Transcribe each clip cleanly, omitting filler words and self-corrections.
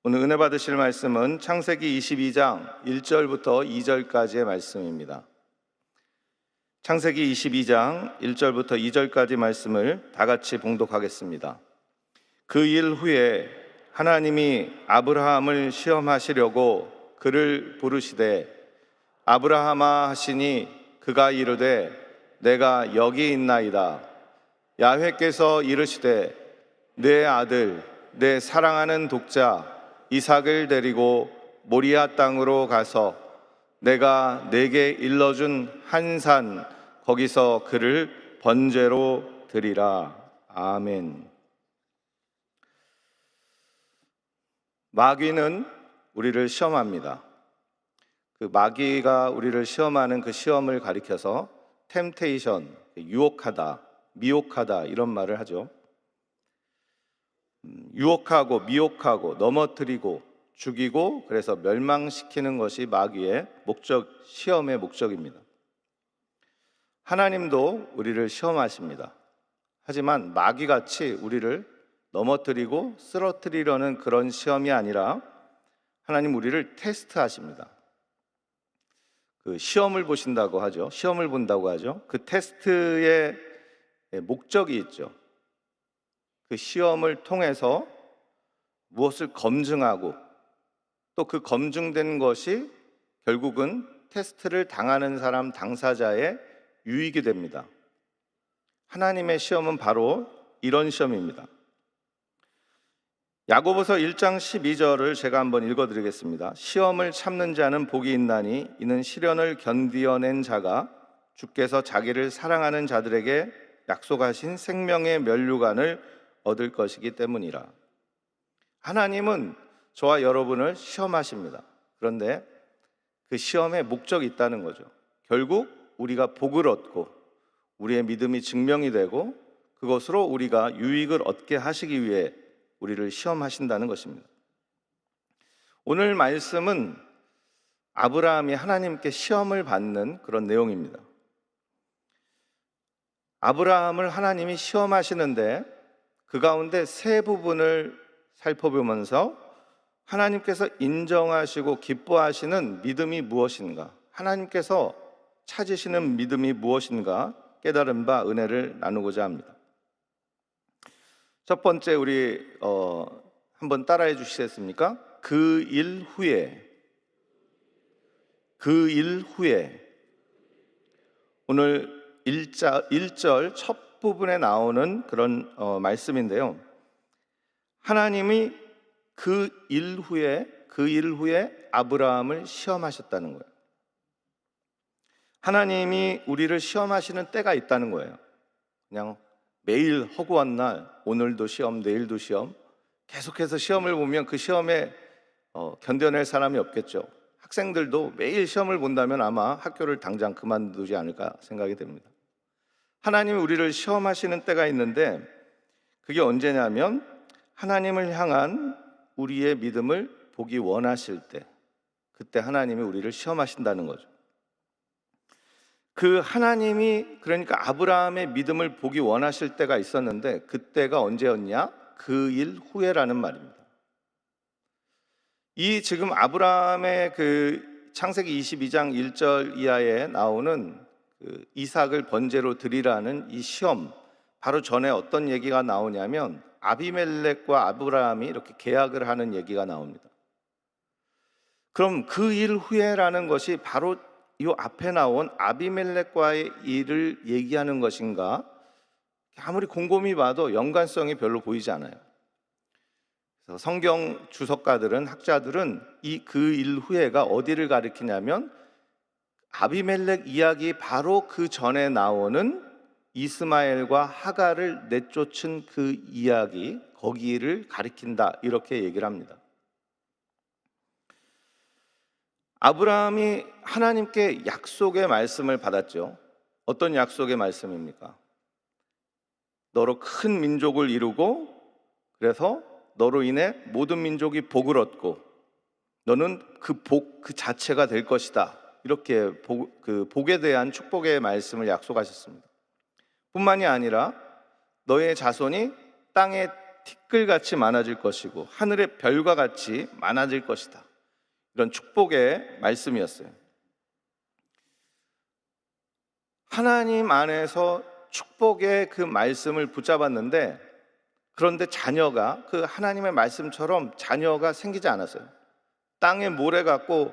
오늘 은혜 받으실 말씀은 창세기 22장 1절부터 2절까지의 말씀입니다. 창세기 22장 1절부터 2절까지 말씀을 다 같이 봉독하겠습니다. 그 일 후에 하나님이 아브라함을 시험하시려고 그를 부르시되 아브라함아 하시니 그가 이르되 내가 여기 있나이다. 야훼께서 이르시되 내 아들 내 사랑하는 독자 이삭을 데리고 모리아 땅으로 가서 내가 네게 일러준 한 산 거기서 그를 번제로 드리라. 아멘. 마귀는 우리를 시험합니다. 그 마귀가 우리를 시험하는 그 시험을 가리켜서 템테이션, 유혹하다, 미혹하다 이런 말을 하죠. 유혹하고 미혹하고 넘어뜨리고 죽이고 그래서 멸망시키는 것이 마귀의 목적, 시험의 목적입니다. 하나님도 우리를 시험하십니다. 하지만 마귀같이 우리를 넘어뜨리고 쓰러뜨리려는 그런 시험이 아니라 하나님 우리를 테스트하십니다. 그 시험을 보신다고 하죠. 시험을 본다고 하죠. 그 테스트의 목적이 있죠. 그 시험을 통해서 무엇을 검증하고 또 그 검증된 것이 결국은 테스트를 당하는 사람 당사자의 유익이 됩니다. 하나님의 시험은 바로 이런 시험입니다. 야고보서 1장 12절을 제가 한번 읽어드리겠습니다. 시험을 참는 자는 복이 있나니 이는 시련을 견디어낸 자가 주께서 자기를 사랑하는 자들에게 약속하신 생명의 면류관을 얻을 것이기 때문이라. 하나님은 저와 여러분을 시험하십니다. 그런데 그 시험에 목적이 있다는 거죠. 결국 우리가 복을 얻고 우리의 믿음이 증명이 되고 그것으로 우리가 유익을 얻게 하시기 위해 우리를 시험하신다는 것입니다. 오늘 말씀은 아브라함이 하나님께 시험을 받는 그런 내용입니다. 아브라함을 하나님이 시험하시는데 그 가운데 세 부분을 살펴보면서 하나님께서 인정하시고 기뻐하시는 믿음이 무엇인가, 하나님께서 찾으시는 믿음이 무엇인가 깨달은 바 은혜를 나누고자 합니다. 첫 번째 우리 한번 따라해 주시겠습니까? 그 일 후에, 그 일 후에. 오늘 1절 첫 부분에 나오는 그런 말씀인데요. 하나님이 그 일 후에 아브라함을 시험하셨다는 거예요. 하나님이 우리를 시험하시는 때가 있다는 거예요. 그냥 매일 허구한 날, 오늘도 시험, 내일도 시험, 계속해서 시험을 보면 그 시험에 견뎌낼 사람이 없겠죠. 학생들도 매일 시험을 본다면 아마 학교를 당장 그만두지 않을까 생각이 됩니다. 하나님이 우리를 시험하시는 때가 있는데 그게 언제냐면 하나님을 향한 우리의 믿음을 보기 원하실 때, 그때 하나님이 우리를 시험하신다는 거죠. 그 하나님이 그러니까 아브라함의 믿음을 보기 원하실 때가 있었는데 그때가 언제였냐? 그 일 후에라는 말입니다. 이 지금 아브라함의 그 창세기 22장 1절 이하에 나오는 그 이삭을 번제로 드리라는 이 시험, 바로 전에 어떤 얘기가 나오냐면 아비멜렉과 아브라함이 이렇게 계약을 하는 얘기가 나옵니다. 그럼 그 일 후에라는 것이 바로 이 앞에 나온 아비멜렉과의 일을 얘기하는 것인가? 아무리 곰곰이 봐도 연관성이 별로 보이지 않아요. 그래서 성경 주석가들은, 학자들은 이 그 일 후에가 어디를 가리키냐면 아비멜렉 이야기 바로 그 전에 나오는 이스마엘과 하갈을 내쫓은 그 이야기, 거기를 가리킨다 이렇게 얘기를 합니다. 아브라함이 하나님께 약속의 말씀을 받았죠. 어떤 약속의 말씀입니까? 너로 큰 민족을 이루고 그래서 너로 인해 모든 민족이 복을 얻고 너는 그 복 그 자체가 될 것이다. 이렇게 그 복에 대한 축복의 말씀을 약속하셨습니다. 뿐만이 아니라 너의 자손이 땅의 티끌같이 많아질 것이고 하늘의 별과 같이 많아질 것이다. 이런 축복의 말씀이었어요. 하나님 안에서 축복의 그 말씀을 붙잡았는데, 그런데 자녀가 그 하나님의 말씀처럼 자녀가 생기지 않았어요. 땅의 모래 같고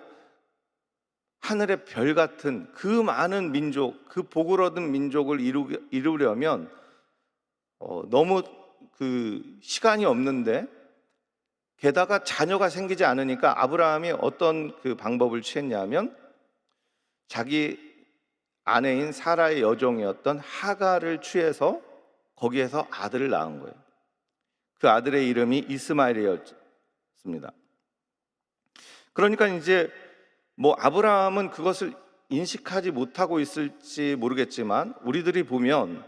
하늘의 별 같은 그 많은 민족, 그 복을 얻은 민족을 이루려면 너무 그 시간이 없는데, 게다가 자녀가 생기지 않으니까 아브라함이 어떤 그 방법을 취했냐면 자기 아내인 사라의 여종이었던 하갈을 취해서 거기에서 아들을 낳은 거예요. 그 아들의 이름이 이스마엘이었습니다. 그러니까 이제 뭐 아브라함은 그것을 인식하지 못하고 있을지 모르겠지만, 우리들이 보면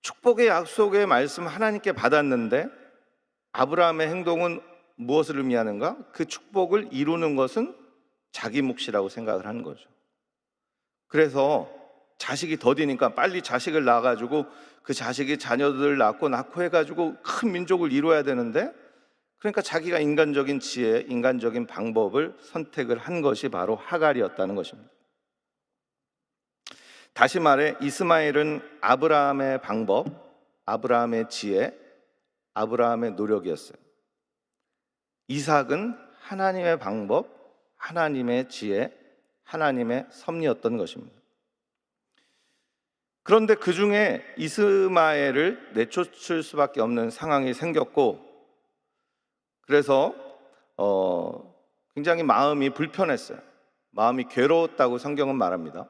축복의 약속의 말씀 하나님께 받았는데 아브라함의 행동은 무엇을 의미하는가? 그 축복을 이루는 것은 자기 몫이라고 생각을 하는 거죠. 그래서 자식이 더디니까 빨리 자식을 낳아가지고 그 자식이 자녀들을 낳고 해가지고 큰 민족을 이루어야 되는데, 그러니까 자기가 인간적인 지혜, 인간적인 방법을 선택을 한 것이 바로 하갈이었다는 것입니다. 다시 말해 이스마엘은 아브라함의 방법, 아브라함의 지혜, 아브라함의 노력이었어요. 이삭은 하나님의 방법, 하나님의 지혜, 하나님의 섭리였던 것입니다. 그런데 그 중에 이스마엘을 내쫓을 수밖에 없는 상황이 생겼고, 그래서 굉장히 마음이 불편했어요. 마음이 괴로웠다고 성경은 말합니다.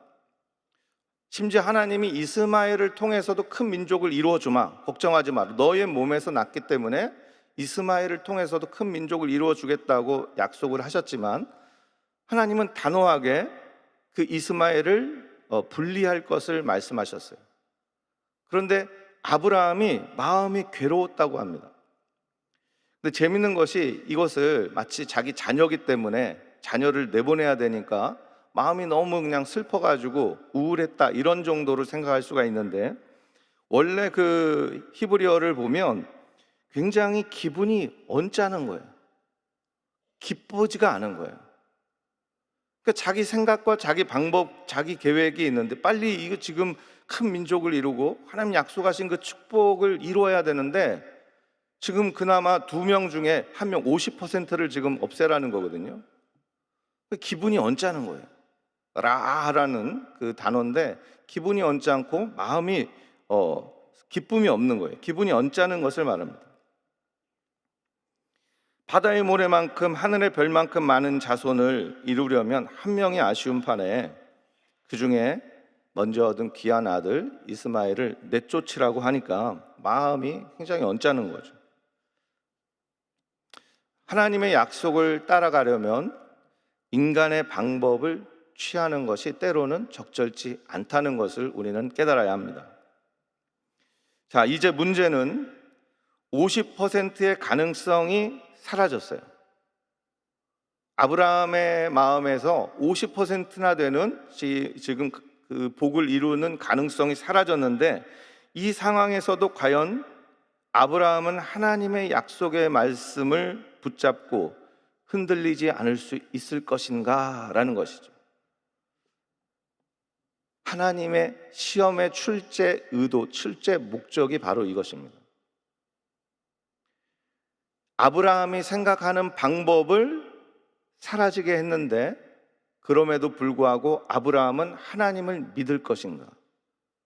심지어 하나님이 이스마엘을 통해서도 큰 민족을 이루어 주마, 걱정하지 마라, 너의 몸에서 났기 때문에 이스마엘을 통해서도 큰 민족을 이루어 주겠다고 약속을 하셨지만, 하나님은 단호하게 그 이스마엘을 분리할 것을 말씀하셨어요. 그런데 아브라함이 마음이 괴로웠다고 합니다. 근데 재밌는 것이, 이것을 마치 자기 자녀이기 때문에 자녀를 내보내야 되니까 마음이 너무 그냥 슬퍼가지고 우울했다, 이런 정도로 생각할 수가 있는데, 원래 그 히브리어를 보면 굉장히 기분이 언짢은 거예요. 기쁘지가 않은 거예요. 그러니까 자기 생각과 자기 방법, 자기 계획이 있는데 빨리 이거 지금 큰 민족을 이루고 하나님 약속하신 그 축복을 이루어야 되는데, 지금 그나마 2명 중에 1명 50%를 지금 없애라는 거거든요. 기분이 언짢은 거예요. 라라는 그 단어인데, 기분이 언짢고 마음이 기쁨이 없는 거예요. 기분이 언짢은 것을 말합니다. 바다의 모래만큼 하늘의 별만큼 많은 자손을 이루려면 한 명이 아쉬운 판에 그 중에 먼저 얻은 귀한 아들 이스마엘을 내쫓으라고 하니까 마음이 굉장히 언짢은 거죠. 하나님의 약속을 따라가려면 인간의 방법을 취하는 것이 때로는 적절치 않다는 것을 우리는 깨달아야 합니다. 자, 이제 문제는 50%의 가능성이 사라졌어요. 아브라함의 마음에서 50%나 되는 지금 그 복을 이루는 가능성이 사라졌는데, 이 상황에서도 과연 아브라함은 하나님의 약속의 말씀을 붙잡고 흔들리지 않을 수 있을 것인가 라는 것이죠. 하나님의 시험의 출제 의도, 출제 목적이 바로 이것입니다. 아브라함이 생각하는 방법을 사라지게 했는데, 그럼에도 불구하고 아브라함은 하나님을 믿을 것인가,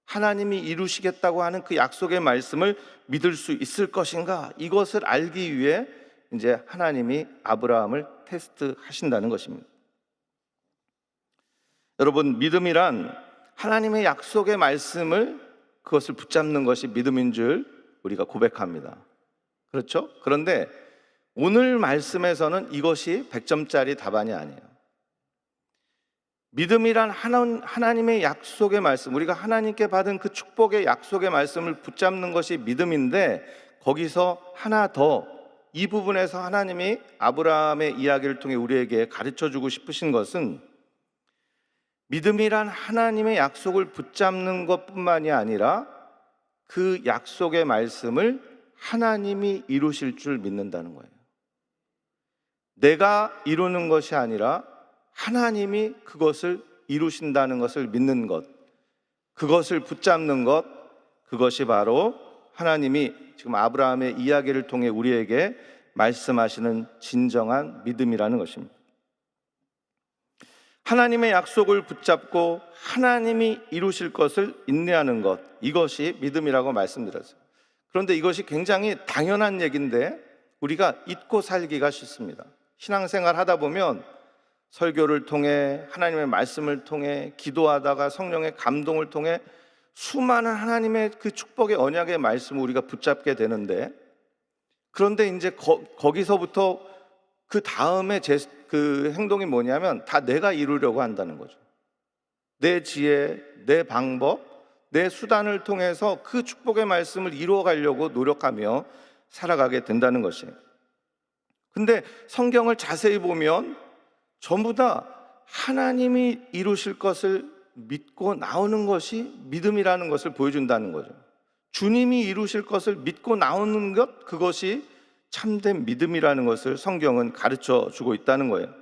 하나님이 이루시겠다고 하는 그 약속의 말씀을 믿을 수 있을 것인가, 이것을 알기 위해 이제 하나님이 아브라함을 테스트하신다는 것입니다. 여러분, 믿음이란 하나님의 약속의 말씀을, 그것을 붙잡는 것이 믿음인 줄 우리가 고백합니다. 그렇죠? 그런데 오늘 말씀에서는 이것이 100점짜리 답안이 아니에요. 믿음이란 하나님의 약속의 말씀, 우리가 하나님께 받은 그 축복의 약속의 말씀을 붙잡는 것이 믿음인데, 거기서 하나 더, 이 부분에서 하나님이 아브라함의 이야기를 통해 우리에게 가르쳐주고 싶으신 것은, 믿음이란 하나님의 약속을 붙잡는 것뿐만이 아니라 그 약속의 말씀을 하나님이 이루실 줄 믿는다는 거예요. 내가 이루는 것이 아니라 하나님이 그것을 이루신다는 것을 믿는 것, 그것을 붙잡는 것, 그것이 바로 하나님이 지금 아브라함의 이야기를 통해 우리에게 말씀하시는 진정한 믿음이라는 것입니다. 하나님의 약속을 붙잡고 하나님이 이루실 것을 인내하는 것, 이것이 믿음이라고 말씀드렸어요. 그런데 이것이 굉장히 당연한 얘기인데 우리가 잊고 살기가 쉽습니다. 신앙생활 하다 보면 설교를 통해 하나님의 말씀을 통해 기도하다가 성령의 감동을 통해 수많은 하나님의 그 축복의 언약의 말씀을 우리가 붙잡게 되는데, 그런데 이제 거기서부터 그 다음에 그 행동이 뭐냐면 다 내가 이루려고 한다는 거죠. 내 지혜, 내 방법, 내 수단을 통해서 그 축복의 말씀을 이루어가려고 노력하며 살아가게 된다는 것이에요. 근데 성경을 자세히 보면 전부 다 하나님이 이루실 것을 믿고 나오는 것이 믿음이라는 것을 보여준다는 거죠. 주님이 이루실 것을 믿고 나오는 것, 그것이 참된 믿음이라는 것을 성경은 가르쳐 주고 있다는 거예요.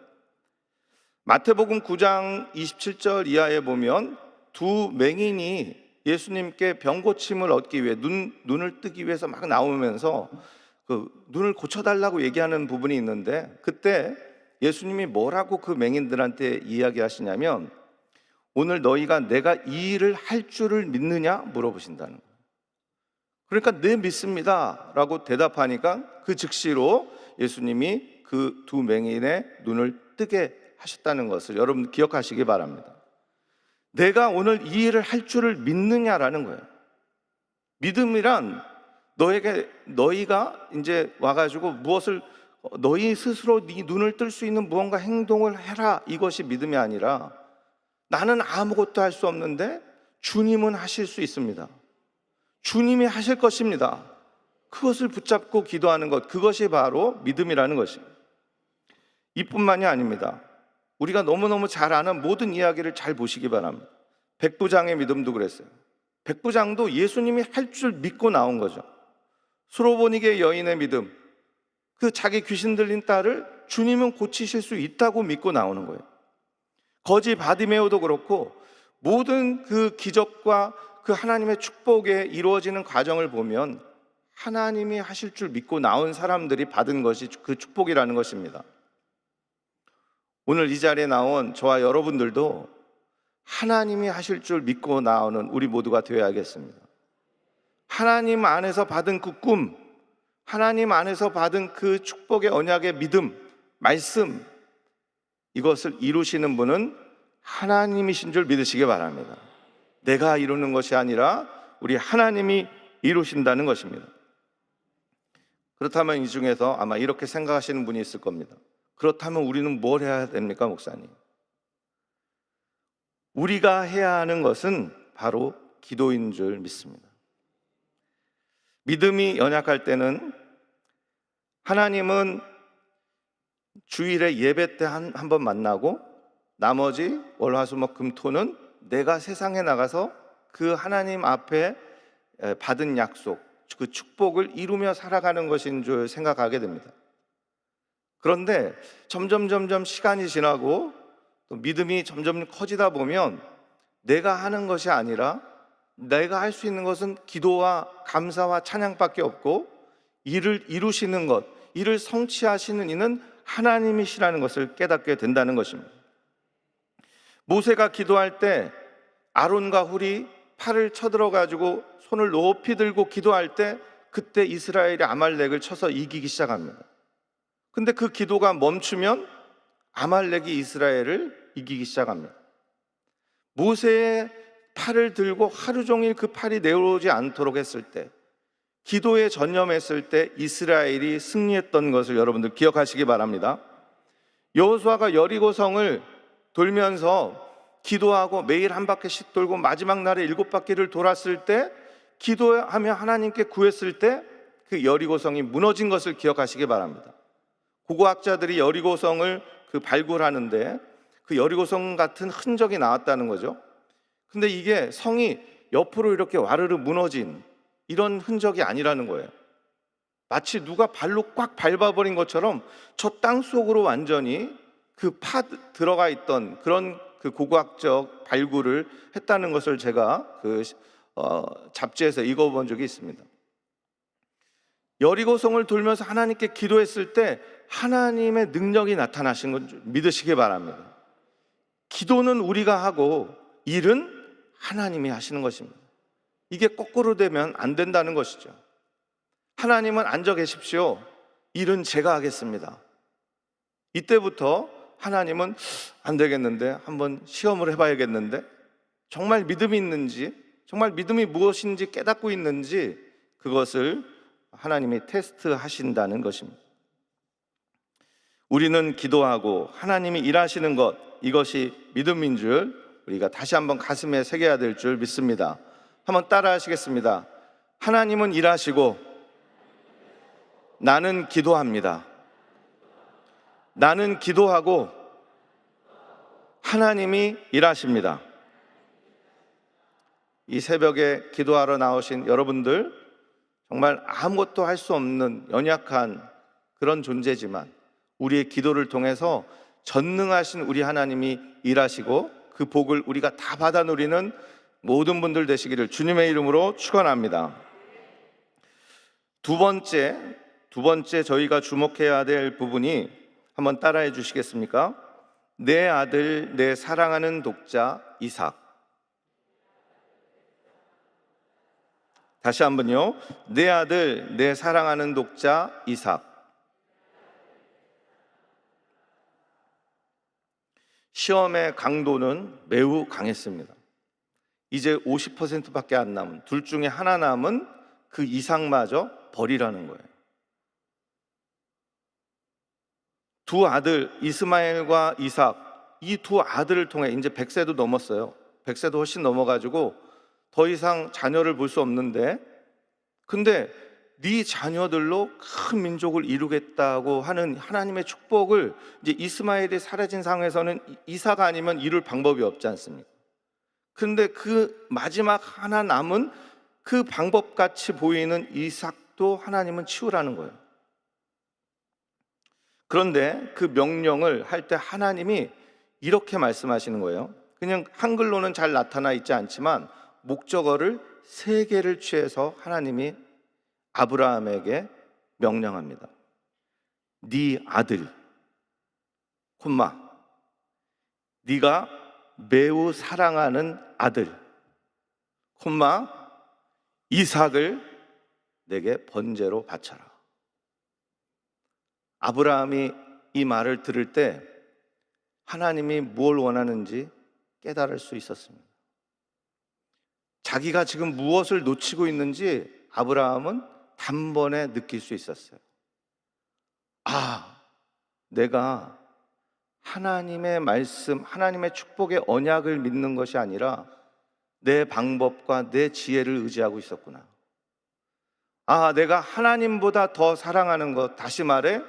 마태복음 9장 27절 이하에 보면 두 맹인이 예수님께 병고침을 얻기 위해 눈을 뜨기 위해서 막 나오면서 그 눈을 고쳐달라고 얘기하는 부분이 있는데, 그때 예수님이 뭐라고 그 맹인들한테 이야기하시냐면 오늘 너희가 내가 이 일을 할 줄을 믿느냐 물어보신다는 거예요. 그러니까 네, 믿습니다 라고 대답하니까 그 즉시로 예수님이 그 두 맹인의 눈을 뜨게 하셨다는 것을 여러분 기억하시기 바랍니다. 내가 오늘 이 일을 할 줄을 믿느냐라는 거예요. 믿음이란 너희가 이제 와가지고 무엇을 너희 스스로 네 눈을 뜰 수 있는 무언가 행동을 해라, 이것이 믿음이 아니라 나는 아무것도 할 수 없는데 주님은 하실 수 있습니다. 주님이 하실 것입니다. 그것을 붙잡고 기도하는 것, 그것이 바로 믿음이라는 것입니다. 이뿐만이 아닙니다. 우리가 너무너무 잘 아는 모든 이야기를 잘 보시기 바랍니다. 백부장의 믿음도 그랬어요. 백부장도 예수님이 할 줄 믿고 나온 거죠. 수로보니게 여인의 믿음, 그 자기 귀신 들린 딸을 주님은 고치실 수 있다고 믿고 나오는 거예요. 거지 바디메오도 그렇고 모든 그 기적과 그 하나님의 축복에 이루어지는 과정을 보면 하나님이 하실 줄 믿고 나온 사람들이 받은 것이 그 축복이라는 것입니다. 오늘 이 자리에 나온 저와 여러분들도 하나님이 하실 줄 믿고 나오는 우리 모두가 되어야겠습니다. 하나님 안에서 받은 그 꿈, 하나님 안에서 받은 그 축복의 언약의 믿음, 말씀, 이것을 이루시는 분은 하나님이신 줄 믿으시기 바랍니다. 내가 이루는 것이 아니라 우리 하나님이 이루신다는 것입니다. 그렇다면 이 중에서 아마 이렇게 생각하시는 분이 있을 겁니다. 그렇다면 우리는 뭘 해야 됩니까, 목사님? 우리가 해야 하는 것은 바로 기도인 줄 믿습니다. 믿음이 연약할 때는 하나님은 주일에 예배 때 한 번 만나고 나머지 월, 화, 수, 목, 금, 토는 내가 세상에 나가서 그 하나님 앞에 받은 약속, 그 축복을 이루며 살아가는 것인 줄 생각하게 됩니다. 그런데 점점 시간이 지나고 또 믿음이 점점 커지다 보면 내가 하는 것이 아니라 내가 할 수 있는 것은 기도와 감사와 찬양밖에 없고 이를 이루시는 것, 이를 성취하시는 이는 하나님이시라는 것을 깨닫게 된다는 것입니다. 모세가 기도할 때 아론과 훌이 팔을 쳐들어 가지고 손을 높이 들고 기도할 때 그때 이스라엘이 아말렉을 쳐서 이기기 시작합니다. 근데 그 기도가 멈추면 아말렉이 이스라엘을 이기기 시작합니다. 모세의 팔을 들고 하루 종일 그 팔이 내려오지 않도록 했을 때, 기도에 전념했을 때 이스라엘이 승리했던 것을 여러분들 기억하시기 바랍니다. 여호수아가 여리고성을 돌면서 기도하고 매일 한 바퀴씩 돌고 마지막 날에 7바퀴를 돌았을 때, 기도하며 하나님께 구했을 때 그 여리고성이 무너진 것을 기억하시기 바랍니다. 고고학자들이 여리고성을 발굴하는데 그 여리고성 같은 흔적이 나왔다는 거죠. 근데 이게 성이 옆으로 이렇게 와르르 무너진 이런 흔적이 아니라는 거예요. 마치 누가 발로 꽉 밟아버린 것처럼 저 땅 속으로 완전히 그 들어가 있던 그런 그 고고학적 발굴을 했다는 것을 제가 잡지에서 읽어본 적이 있습니다. 여리고성을 돌면서 하나님께 기도했을 때 하나님의 능력이 나타나신 건 믿으시기 바랍니다. 기도는 우리가 하고 일은 하나님이 하시는 것입니다. 이게 거꾸로 되면 안 된다는 것이죠. 하나님은 앉아 계십시오. 일은 제가 하겠습니다. 이때부터 하나님은 안 되겠는데 한번 시험을 해봐야겠는데 정말 믿음이 있는지, 정말 믿음이 무엇인지 깨닫고 있는지 그것을 하나님이 테스트하신다는 것입니다. 우리는 기도하고 하나님이 일하시는 것, 이것이 믿음인 줄 우리가 다시 한번 가슴에 새겨야 될 줄 믿습니다. 한번 따라 하시겠습니다. 하나님은 일하시고 나는 기도합니다. 나는 기도하고 하나님이 일하십니다. 이 새벽에 기도하러 나오신 여러분들, 정말 아무것도 할 수 없는 연약한 그런 존재지만 우리의 기도를 통해서 전능하신 우리 하나님이 일하시고 그 복을 우리가 다 받아 누리는 모든 분들 되시기를 주님의 이름으로 축원합니다. 두 번째 저희가 주목해야 될 부분이, 한번 따라해 주시겠습니까? 내 아들, 내 사랑하는 독자 이삭. 다시 한번요. 내 아들, 내 사랑하는 독자 이삭. 시험의 강도는 매우 강했습니다. 이제 50%밖에 안 남은, 둘 중에 하나 남은 그 이삭마저 버리라는 거예요. 두 아들 이스마엘과 이삭, 이 두 아들을 통해 이제 100세도 넘었어요. 100세도 훨씬 넘어가지고 더 이상 자녀를 볼 수 없는데, 근데 네 자녀들로 큰 민족을 이루겠다고 하는 하나님의 축복을, 이제 이스마엘이 사라진 상황에서는 이삭 아니면 이룰 방법이 없지 않습니까? 근데 그 마지막 하나 남은 그 방법같이 보이는 이삭도 하나님은 치우라는 거예요. 그런데 그 명령을 할 때 하나님이 이렇게 말씀하시는 거예요. 그냥 한글로는 잘 나타나 있지 않지만 목적어를 3개를 취해서 하나님이 아브라함에게 명령합니다. 네 아들, 콤마, 네가 매우 사랑하는 아들, 콤마, 이삭을 내게 번제로 바쳐라. 아브라함이 이 말을 들을 때 하나님이 무엇을 원하는지 깨달을 수 있었습니다. 자기가 지금 무엇을 놓치고 있는지 아브라함은 단번에 느낄 수 있었어요. 아, 내가 하나님의 말씀, 하나님의 축복의 언약을 믿는 것이 아니라 내 방법과 내 지혜를 의지하고 있었구나. 아, 내가 하나님보다 더 사랑하는 것, 다시 말해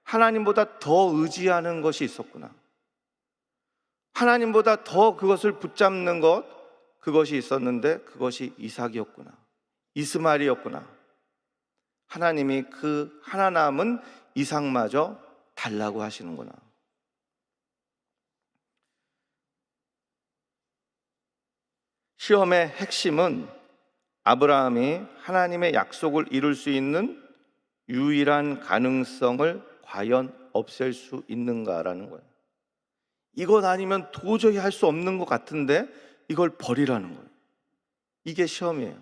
하나님보다 더 의지하는 것이 있었구나. 하나님보다 더 그것을 붙잡는 것, 그것이 있었는데 그것이 이삭이었구나, 이스마엘이었구나. 하나님이 그 하나 남은 이삭마저 달라고 하시는구나. 시험의 핵심은 아브라함이 하나님의 약속을 이룰 수 있는 유일한 가능성을 과연 없앨 수 있는가라는 거예요. 이것 아니면 도저히 할 수 없는 것 같은데 이걸 버리라는 거예요. 이게 시험이에요.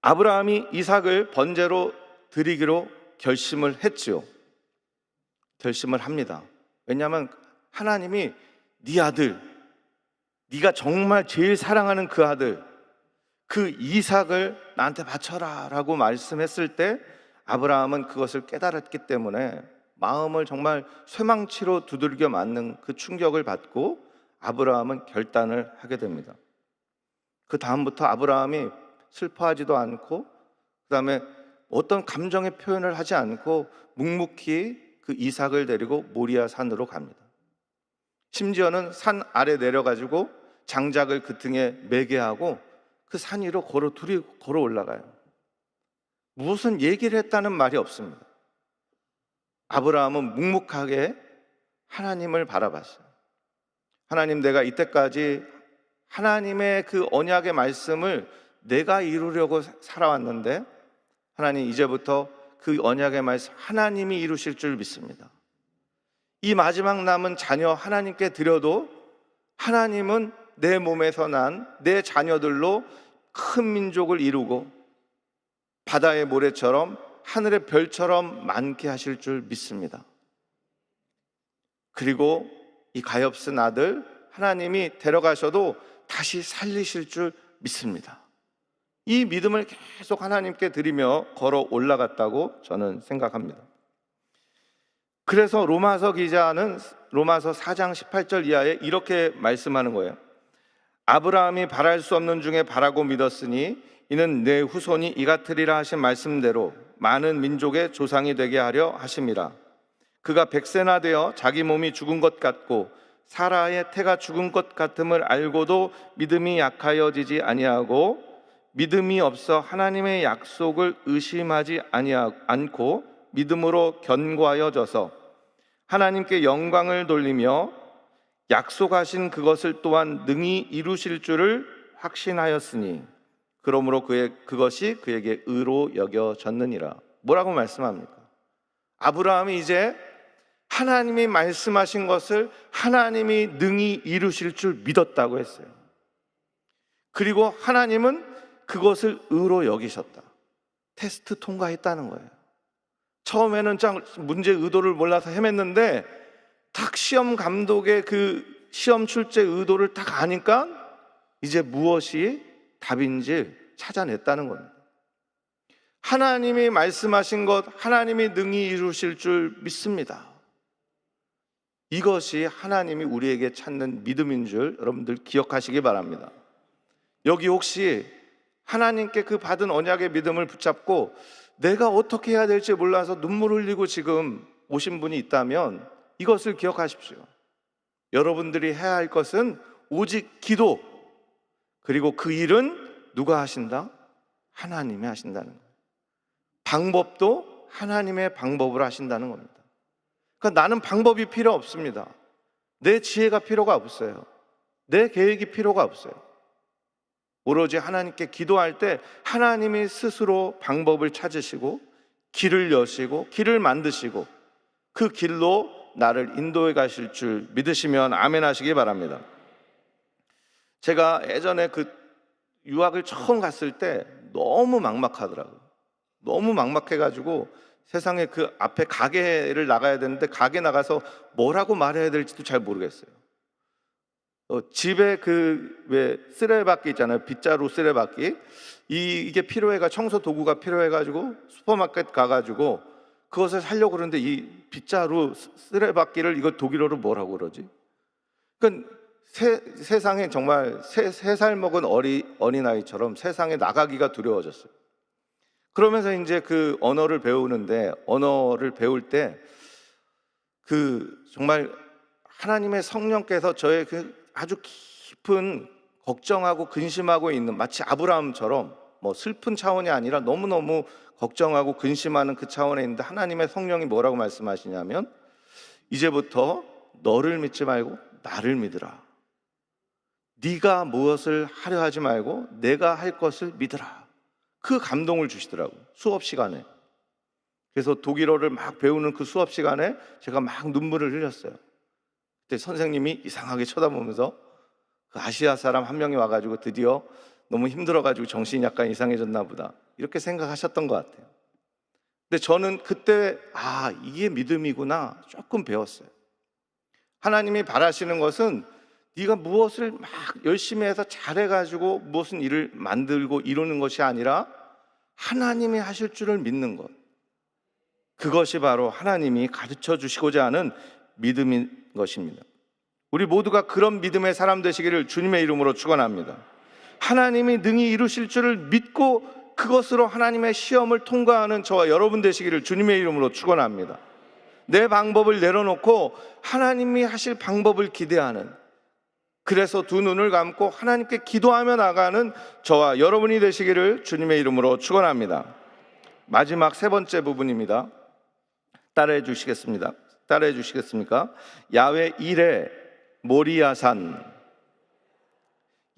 아브라함이 이삭을 번제로 드리기로 결심을 했지요. 결심을 합니다. 왜냐하면 하나님이 네 아들, 네가 정말 제일 사랑하는 그 아들, 그 이삭을 나한테 바쳐라 라고 말씀했을 때 아브라함은 그것을 깨달았기 때문에 마음을 정말 쇠망치로 두들겨 맞는 그 충격을 받고 아브라함은 결단을 하게 됩니다. 그 다음부터 아브라함이 슬퍼하지도 않고 그 다음에 어떤 감정의 표현을 하지 않고 묵묵히 그 이삭을 데리고 모리아 산으로 갑니다. 심지어는 산 아래 내려가지고 장작을 그 등에 매게 하고 그 산 위로 둘이 걸어 올라가요. 무슨 얘기를 했다는 말이 없습니다. 아브라함은 묵묵하게 하나님을 바라봤어요. 하나님, 내가 이때까지 하나님의 그 언약의 말씀을 내가 이루려고 살아왔는데 하나님, 이제부터 그 언약의 말씀 하나님이 이루실 줄 믿습니다. 이 마지막 남은 자녀 하나님께 드려도 하나님은 내 몸에서 난 내 자녀들로 큰 민족을 이루고 바다의 모래처럼 하늘의 별처럼 많게 하실 줄 믿습니다. 그리고 이 가엾은 아들 하나님이 데려가셔도 다시 살리실 줄 믿습니다. 이 믿음을 계속 하나님께 드리며 걸어 올라갔다고 저는 생각합니다. 그래서 로마서 기자는 로마서 4장 18절 이하에 이렇게 말씀하는 거예요. 아브라함이 바랄 수 없는 중에 바라고 믿었으니 이는 내 후손이 이같으리라 하신 말씀대로 많은 민족의 조상이 되게 하려 하심이라. 그가 100세나 되어 자기 몸이 죽은 것 같고 사라의 태가 죽은 것 같음을 알고도 믿음이 약하여지지 아니하고 믿음이 없어 하나님의 약속을 의심하지 않고 믿음으로 견고하여져서 하나님께 영광을 돌리며 약속하신 그것을 또한 능히 이루실 줄을 확신하였으니 그러므로 그것이 그에게 의로 여겨졌느니라. 뭐라고 말씀합니까? 아브라함이 이제 하나님이 말씀하신 것을 하나님이 능히 이루실 줄 믿었다고 했어요. 그리고 하나님은 그것을 의로 여기셨다. 테스트 통과했다는 거예요. 처음에는 문제 의도를 몰라서 헤맸는데 딱 시험 감독의 그 시험 출제 의도를 딱 아니까 이제 무엇이 답인지 찾아냈다는 겁니다. 하나님이 말씀하신 것 하나님이 능히 이루실 줄 믿습니다. 이것이 하나님이 우리에게 찾는 믿음인 줄 여러분들 기억하시기 바랍니다. 여기 혹시 하나님께 그 받은 언약의 믿음을 붙잡고 내가 어떻게 해야 될지 몰라서 눈물 흘리고 지금 오신 분이 있다면 이것을 기억하십시오. 여러분들이 해야 할 것은 오직 기도, 그리고 그 일은 누가 하신다? 하나님이 하신다는 거예요. 방법도 하나님의 방법으로 하신다는 겁니다. 그러니까 나는 방법이 필요 없습니다. 내 지혜가 필요가 없어요. 내 계획이 필요가 없어요. 오로지 하나님께 기도할 때 하나님이 스스로 방법을 찾으시고 길을 여시고 길을 만드시고 그 길로 나를 인도해 가실 줄 믿으시면 아멘 하시기 바랍니다. 제가 예전에 그 유학을 처음 갔을 때 너무 막막하더라고요. 너무 막막해가지고 세상에 그 앞에 가게를 나가야 되는데 가게 나가서 뭐라고 말해야 될지도 잘 모르겠어요. 집에 왜 쓰레받기 있잖아요. 빗자루 쓰레받기. 이게 필요해가 청소 도구가 필요해가지고 슈퍼마켓 가가지고 그것을 사려고 그러는데 이 빗자루 쓰레받기를 이거 독일어로 뭐라고 그러지? 그러니까 세상에 정말 3살 먹은 어린아이처럼 세상에 나가기가 두려워졌어요. 그러면서 이제 그 언어를 배우는데 언어를 배울 때 정말 하나님의 성령께서 저의 그 아주 깊은 걱정하고 근심하고 있는 마치 아브라함처럼 뭐 슬픈 차원이 아니라 너무너무 걱정하고 근심하는 그 차원에 있는데 하나님의 성령이 뭐라고 말씀하시냐면 이제부터 너를 믿지 말고 나를 믿으라. 네가 무엇을 하려 하지 말고 내가 할 것을 믿으라. 그 감동을 주시더라고요. 수업 시간에. 그래서 독일어를 막 배우는 그 수업 시간에 제가 막 눈물을 흘렸어요. 그때 선생님이 이상하게 쳐다보면서 그 아시아 사람 한 명이 와가지고 드디어 너무 힘들어가지고 정신이 약간 이상해졌나 보다 이렇게 생각하셨던 것 같아요. 근데 저는 그때 이게 믿음이구나 조금 배웠어요. 하나님이 바라시는 것은 네가 무엇을 막 열심히 해서 잘해가지고 무슨 일을 만들고 이루는 것이 아니라 하나님이 하실 줄을 믿는 것. 그것이 바로 하나님이 가르쳐 주시고자 하는 믿음인 것입니다. 우리 모두가 그런 믿음의 사람 되시기를 주님의 이름으로 축원합니다. 하나님이 능히 이루실 줄을 믿고 그것으로 하나님의 시험을 통과하는 저와 여러분 되시기를 주님의 이름으로 축원합니다. 내 방법을 내려놓고 하나님이 하실 방법을 기대하는, 그래서 두 눈을 감고 하나님께 기도하며 나가는 저와 여러분이 되시기를 주님의 이름으로 축원합니다. 마지막 세 번째 부분입니다. 따라해 주시겠습니까? 야훼 이레 모리아산.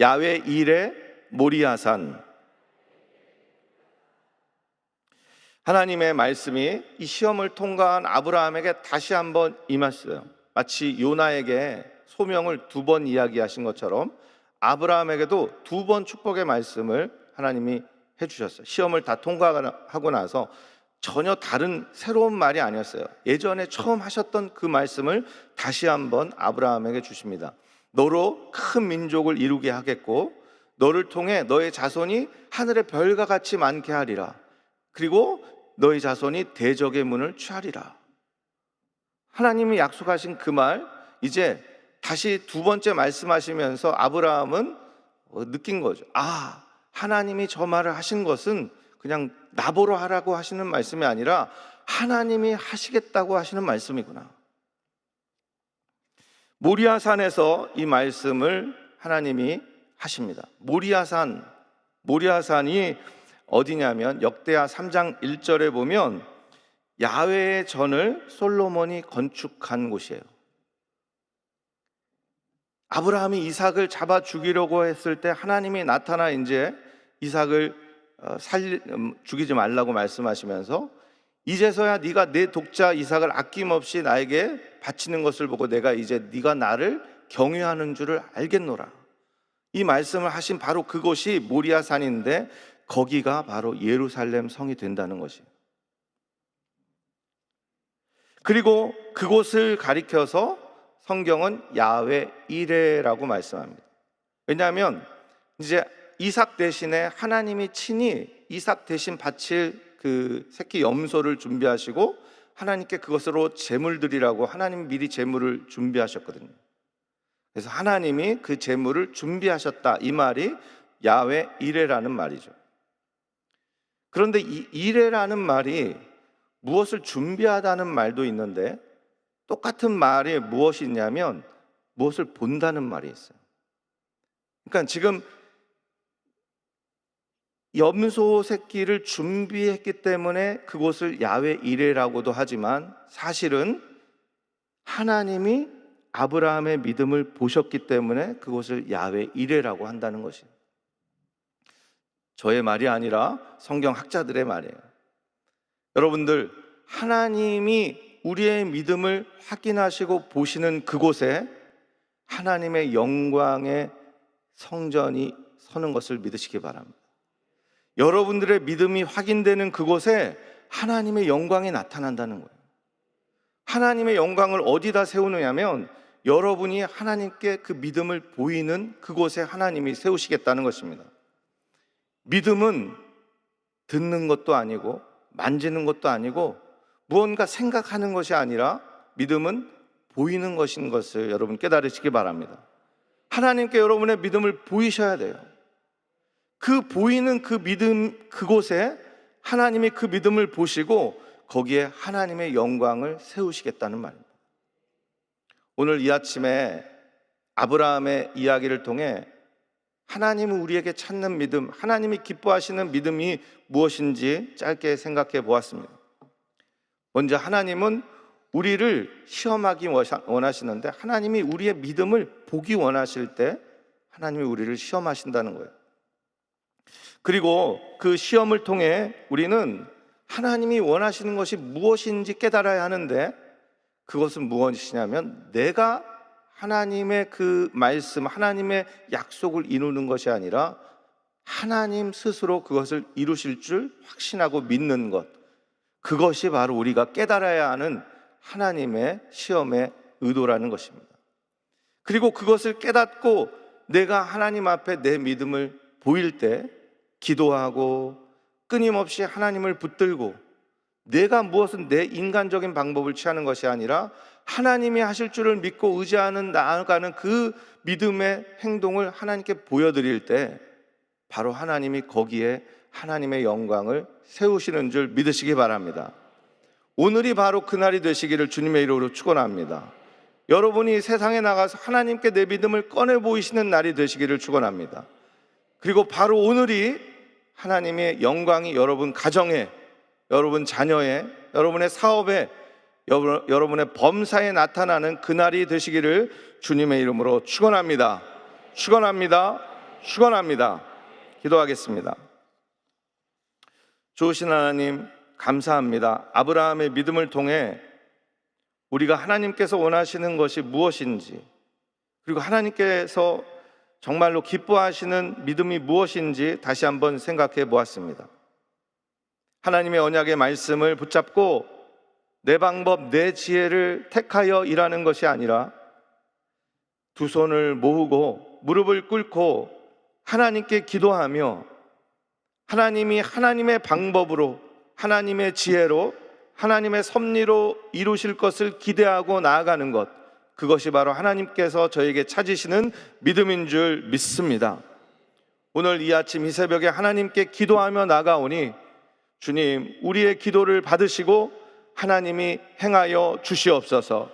야훼 이레 모리아산. 하나님의 말씀이 이 시험을 통과한 아브라함에게 다시 한번 임했어요. 마치 요나에게 소명을 2번 이야기하신 것처럼 아브라함에게도 2번 축복의 말씀을 하나님이 해주셨어요. 시험을 다 통과하고 나서 전혀 다른 새로운 말이 아니었어요. 예전에 처음 하셨던 그 말씀을 다시 한번 아브라함에게 주십니다. 너로 큰 민족을 이루게 하겠고 너를 통해 너의 자손이 하늘의 별과 같이 많게 하리라. 그리고 너의 자손이 대적의 문을 취하리라. 하나님이 약속하신 그 말, 이제 다시 2번째 말씀하시면서 아브라함은 느낀 거죠. 아, 하나님이 저 말을 하신 것은 그냥 나보러 하라고 하시는 말씀이 아니라 하나님이 하시겠다고 하시는 말씀이구나. 모리아산에서 이 말씀을 하나님이 하십니다. 모리아산이 어디냐면 역대하 3장 1절에 보면 야훼의 전을 솔로몬이 건축한 곳이에요. 아브라함이 이삭을 잡아 죽이려고 했을 때 하나님이 나타나 이제 이삭을 죽이지 말라고 말씀하시면서 이제서야 네가 내 독자 이삭을 아낌없이 나에게 바치는 것을 보고 내가 이제 네가 나를 경외하는 줄을 알겠노라. 이 말씀을 하신 바로 그곳이 모리아산인데 거기가 바로 예루살렘 성이 된다는 것이에요. 그리고 그곳을 가리켜서 성경은 야훼 이레라고 말씀합니다. 왜냐하면 이제 이삭 대신에 하나님이 친히 이삭 대신 바칠 그 새끼 염소를 준비하시고 하나님께 그것으로 제물 드리라고 하나님 미리 제물을 준비하셨거든요. 그래서 하나님이 그 제물을 준비하셨다, 이 말이 야훼 이레라는 말이죠. 그런데 이 이레라는 말이 무엇을 준비하다는 말도 있는데 똑같은 말이 무엇이 있냐면 무엇을 본다는 말이 있어요. 그러니까 지금 염소 새끼를 준비했기 때문에 그곳을 야훼 이레라고도 하지만 사실은 하나님이 아브라함의 믿음을 보셨기 때문에 그곳을 야훼 이레라고 한다는 것이에요. 저의 말이 아니라 성경 학자들의 말이에요. 여러분들, 하나님이 우리의 믿음을 확인하시고 보시는 그곳에 하나님의 영광의 성전이 서는 것을 믿으시기 바랍니다. 여러분들의 믿음이 확인되는 그곳에 하나님의 영광이 나타난다는 거예요. 하나님의 영광을 어디다 세우느냐면 여러분이 하나님께 그 믿음을 보이는 그곳에 하나님이 세우시겠다는 것입니다. 믿음은 듣는 것도 아니고 만지는 것도 아니고 무언가 생각하는 것이 아니라 믿음은 보이는 것인 것을 여러분 깨달으시기 바랍니다. 하나님께 여러분의 믿음을 보이셔야 돼요. 그 보이는 그 믿음, 그곳에 하나님이 그 믿음을 보시고 거기에 하나님의 영광을 세우시겠다는 말입니다. 오늘 이 아침에 아브라함의 이야기를 통해 하나님은 우리에게 찾는 믿음, 하나님이 기뻐하시는 믿음이 무엇인지 짧게 생각해 보았습니다. 먼저 하나님은 우리를 시험하기 원하시는데 하나님이 우리의 믿음을 보기 원하실 때 하나님이 우리를 시험하신다는 거예요. 그리고 그 시험을 통해 우리는 하나님이 원하시는 것이 무엇인지 깨달아야 하는데 그것은 무엇이냐면 내가 하나님의 그 말씀, 하나님의 약속을 이루는 것이 아니라 하나님 스스로 그것을 이루실 줄 확신하고 믿는 것, 그것이 바로 우리가 깨달아야 하는 하나님의 시험의 의도라는 것입니다. 그리고 그것을 깨닫고 내가 하나님 앞에 내 믿음을 보일 때 기도하고 끊임없이 하나님을 붙들고 내가 무엇은 내 인간적인 방법을 취하는 것이 아니라 하나님이 하실 줄을 믿고 의지하는 나아가는 그 믿음의 행동을 하나님께 보여드릴 때 바로 하나님이 거기에 하나님의 영광을 세우시는 줄 믿으시기 바랍니다. 오늘이 바로 그날이 되시기를 주님의 이름으로 축원합니다. 여러분이 세상에 나가서 하나님께 내 믿음을 꺼내 보이시는 날이 되시기를 축원합니다. 그리고 바로 오늘이 하나님의 영광이 여러분 가정에, 여러분 자녀에, 여러분의 사업에, 여러분의 범사에 나타나는 그날이 되시기를 주님의 이름으로 축원합니다. 축원합니다. 축원합니다. 기도하겠습니다. 좋으신 하나님, 감사합니다. 아브라함의 믿음을 통해 우리가 하나님께서 원하시는 것이 무엇인지, 그리고 하나님께서 정말로 기뻐하시는 믿음이 무엇인지 다시 한번 생각해 보았습니다. 하나님의 언약의 말씀을 붙잡고 내 방법, 내 지혜를 택하여 일하는 것이 아니라 두 손을 모으고 무릎을 꿇고 하나님께 기도하며 하나님이 하나님의 방법으로, 하나님의 지혜로, 하나님의 섭리로 이루실 것을 기대하고 나아가는 것, 그것이 바로 하나님께서 저에게 찾으시는 믿음인 줄 믿습니다. 오늘 이 아침 이 새벽에 하나님께 기도하며 나가오니 주님, 우리의 기도를 받으시고 하나님이 행하여 주시옵소서.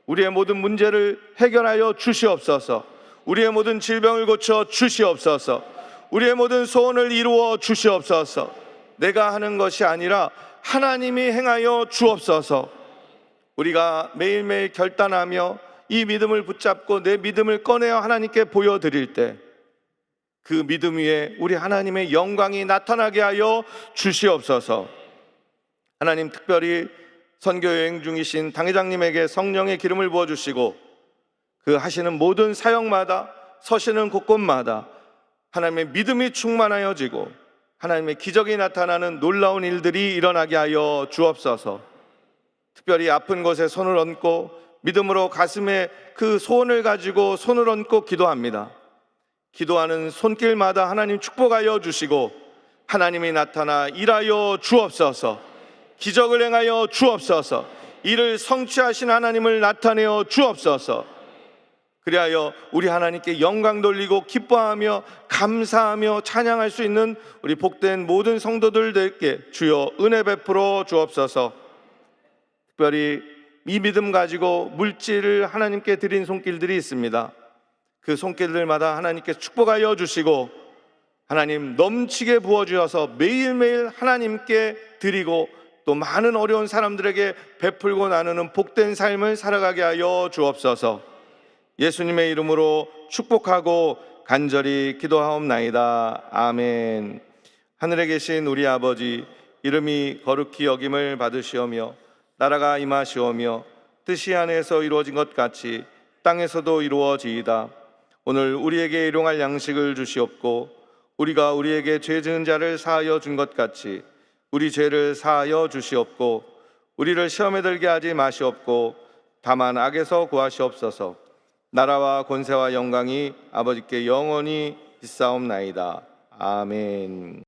우리의 모든 문제를 해결하여 주시옵소서. 우리의 모든 질병을 고쳐 주시옵소서. 우리의 모든 소원을 이루어 주시옵소서. 내가 하는 것이 아니라 하나님이 행하여 주옵소서. 우리가 매일매일 결단하며 이 믿음을 붙잡고 내 믿음을 꺼내어 하나님께 보여드릴 때 그 믿음 위에 우리 하나님의 영광이 나타나게 하여 주시옵소서. 하나님, 특별히 선교여행 중이신 당회장님에게 성령의 기름을 부어주시고 그 하시는 모든 사역마다, 서시는 곳곳마다 하나님의 믿음이 충만하여지고 하나님의 기적이 나타나는 놀라운 일들이 일어나게 하여 주옵소서. 특별히 아픈 곳에 손을 얹고 믿음으로 가슴에 그 소원을 가지고 손을 얹고 기도합니다. 기도하는 손길마다 하나님 축복하여 주시고 하나님이 나타나 일하여 주옵소서. 기적을 행하여 주옵소서. 이를 성취하신 하나님을 나타내어 주옵소서. 그리하여 우리 하나님께 영광 돌리고 기뻐하며 감사하며 찬양할 수 있는 우리 복된 모든 성도들에게 주여 은혜 베풀어 주옵소서. 특별히 이 믿음 가지고 물질을 하나님께 드린 손길들이 있습니다. 그 손길들마다 하나님께 축복하여 주시고 하나님 넘치게 부어주셔서 매일매일 하나님께 드리고 또 많은 어려운 사람들에게 베풀고 나누는 복된 삶을 살아가게 하여 주옵소서. 예수님의 이름으로 축복하고 간절히 기도하옵나이다. 아멘. 하늘에 계신 우리 아버지, 이름이 거룩히 여김을 받으시오며 나라가 임하시오며 뜻이 하늘에서 이루어진 것 같이 땅에서도 이루어지이다. 오늘 우리에게 일용할 양식을 주시옵고 우리가 우리에게 죄 지은 자를 사하여 준 것 같이 우리 죄를 사하여 주시옵고 우리를 시험에 들게 하지 마시옵고 다만 악에서 구하시옵소서. 나라와 권세와 영광이 아버지께 영원히 있사옵나이다. 아멘.